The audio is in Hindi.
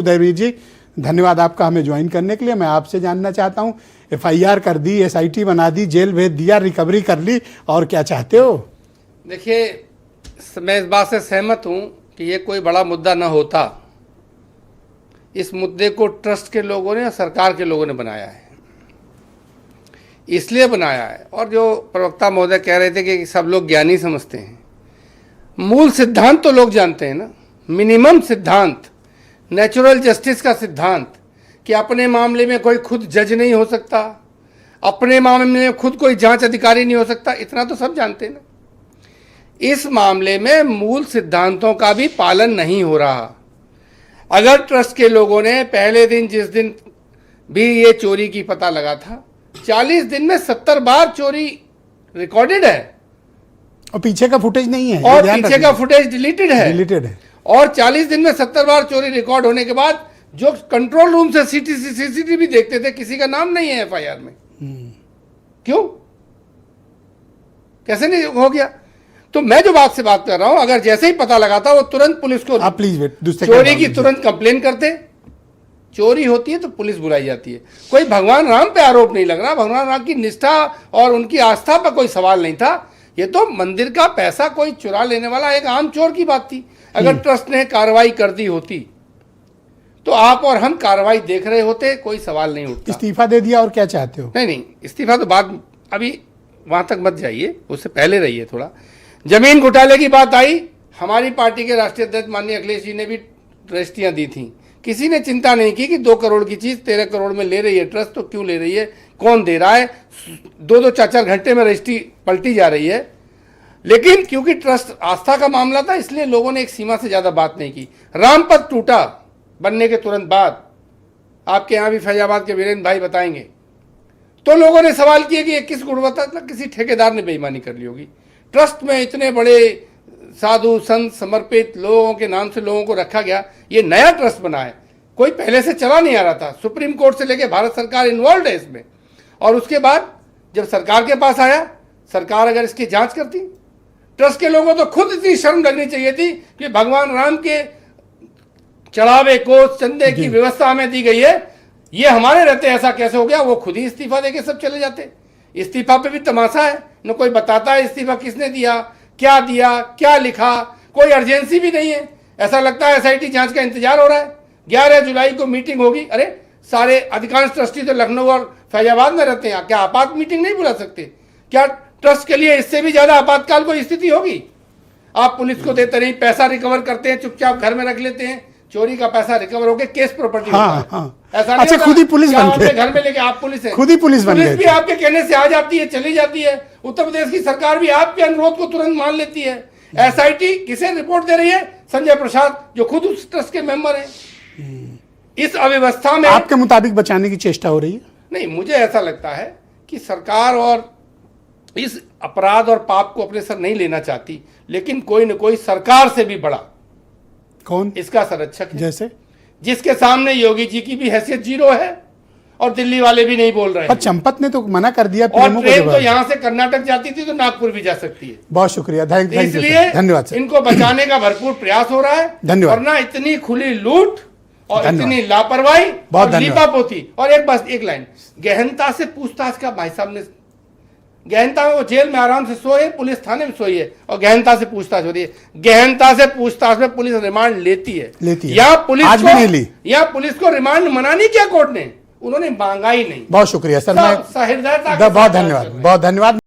उदयवीर जी, धन्यवाद आपका हमें ज्वाइन करने के लिए। मैं आपसे जानना चाहता हूँ, एफआईआर कर दी, एसआईटी बना दी, जेल भेज दिया, रिकवरी कर ली, और क्या चाहते हो? देखिए, मैं इस बात से सहमत हूँ कि ये कोई बड़ा मुद्दा न होता। इस मुद्दे को ट्रस्ट के लोगों ने और सरकार के लोगों ने बनाया है, इसलिए बनाया है। और जो प्रवक्ता महोदय कह रहे थे कि सब लोग ज्ञानी समझते हैं, मूल सिद्धांत तो लोग जानते हैं ना। मिनिमम सिद्धांत, नेचुरल जस्टिस का सिद्धांत कि अपने मामले में कोई खुद जज नहीं हो सकता, अपने मामले में खुद कोई जांच अधिकारी नहीं हो सकता, इतना तो सब जानते हैं ना। इस मामले में मूल सिद्धांतों का भी पालन नहीं हो रहा। अगर ट्रस्ट के लोगों ने पहले दिन, जिस दिन भी ये चोरी की पता लगा था, 40 दिन में 70 बार चोरी रिकॉर्डेड है और पीछे का फुटेज नहीं है, और पीछे का फुटेज डिलीटेड है। और 40 दिन में 70 बार चोरी रिकॉर्ड होने के बाद जो कंट्रोल रूम से सीसीटीवी देखते थे, किसी का नाम नहीं है एफआईआर में। क्यों, कैसे नहीं हो गया? तो मैं जो बात कर रहा हूं, अगर जैसे ही पता लगा था, वो तुरंत पुलिस को, आप प्लीज वेट, चोरी की तुरंत कंप्लेन करते। चोरी होती है तो पुलिस बुलाई जाती है। कोई भगवान राम पे आरोप नहीं लग रहा, भगवान राम की निष्ठा और उनकी आस्था पर कोई सवाल नहीं था। ये तो मंदिर का पैसा कोई चुरा लेने वाला एक आम चोर की बात थी। अगर ट्रस्ट ने कार्रवाई कर दी होती तो आप और हम कार्रवाई देख रहे होते, कोई सवाल नहीं उठता। इस्तीफा दे दिया, और क्या चाहते हो? नहीं, इस्तीफा तो बात, अभी वहां तक मत जाइए, उससे पहले रहिए थोड़ा। जमीन घोटाले की बात आई, हमारी पार्टी के राष्ट्रीय अध्यक्ष माननीय अखिलेश जी ने भी रजिस्ट्रियां दी थी। किसी ने चिंता नहीं की कि 2 करोड़ की चीज 13 करोड़ में ले रही है ट्रस्ट, तो क्यों ले रही है, कौन दे रहा है। 2-2, 4-4 घंटे में रजिस्ट्री पलटी जा रही है। लेकिन क्योंकि ट्रस्ट आस्था का मामला था, इसलिए लोगों ने एक सीमा से ज्यादा बात नहीं की। रामपथ टूटा बनने के तुरंत बाद, आपके यहां भी फैजाबाद के वीरेंद्र भाई बताएंगे, तो लोगों ने सवाल किया कि किस गुणवत्ता तक किसी ठेकेदार ने बेईमानी कर ली होगी। ट्रस्ट में इतने बड़े साधु संत समर्पित लोगों के नाम से लोगों को रखा गया, ये नया ट्रस्ट बना है, कोई पहले से चला नहीं आ रहा था। सुप्रीम कोर्ट से लेकर भारत सरकार इन्वॉल्व है इसमें। और उसके बाद जब सरकार के पास आया, सरकार अगर इसकी जांच करती, ट्रस्ट के लोगों तो खुद इतनी शर्म लगनी चाहिए थी कि भगवान राम के चढ़ावे को चंदे की व्यवस्था हमें दी गई है, ये हमारे रहते ऐसा कैसे हो गया। वो खुद ही इस्तीफा देके सब चले जाते। इस्तीफा पे भी तमाशा है, न कोई बताता है इस्तीफा किसने दिया, क्या लिखा, कोई अर्जेंसी भी नहीं है। ऐसा लगता है एसआईटी जांच का इंतजार हो रहा है। 11 जुलाई को मीटिंग होगी। अरे सारे अधिकांश ट्रस्टी तो लखनऊ और फैजाबाद में रहते हैं, क्या आपात मीटिंग नहीं बुला सकते? क्या ट्रस्ट के लिए इससे भी ज्यादा आपातकाल कोई स्थिति होगी? आप पुलिस को देते नहीं, पैसा रिकवर करते हैं, चुपचाप घर में रख लेते हैं, चोरी का पैसा रिकवर होकर केस प्रॉपर्टी ऐसा अच्छा, खुद ही पुलिस बन गए, घर में लेके आप पुलिस है, खुद ही पुलिस बन गए। पुलिस भी आपके कहने से आ जाती है, चली जाती है। उत्तर प्रदेश की सरकार भी आपके अनुरोध को तुरंत मान लेती है। एसआईटी किसे रिपोर्ट दे रही है? संजय प्रसाद, जो खुद उस ट्रस्ट के मेंबर हैं। इस अव्यवस्था में आपके मुताबिक बचाने की चेष्टा हो रही है? नहीं, मुझे ऐसा लगता है कि सरकार और इस अपराध और पाप को अपने सर नहीं लेना चाहती, लेकिन कोई न कोई सरकार से भी बड़ा कौन इसका संरक्षक है, जैसे जिसके सामने योगी जी की भी हैसियत जीरो है और दिल्ली वाले भी नहीं बोल रहे हैं। पर चंपत ने तो मना कर दिया। और ट्रेन तो यहाँ से कर्नाटक जाती थी तो नागपुर भी जा सकती है। बहुत शुक्रिया, इसलिए धन्यवाद सर। इनको बचाने का भरपूर प्रयास हो रहा है। धन्यवाद। वरना इतनी खुली लूट और इतनी लापरवाही और लीपापोती। और एक लाइन, गहनता से पूछताछ का भाई साहब ने, गहनता में वो जेल में आराम से सोए, पुलिस थाने में सोई है और गहनता से पूछताछ हो रही है। गहनता से पूछताछ में पुलिस रिमांड लेती है। या पुलिस आज भी नहीं ली। या पुलिस को रिमांड मनानी क्या कोर्ट ने, उन्होंने मांगा ही नहीं। बहुत शुक्रिया सर, मैं सहृदयता, बहुत धन्यवाद, बहुत धन्यवाद।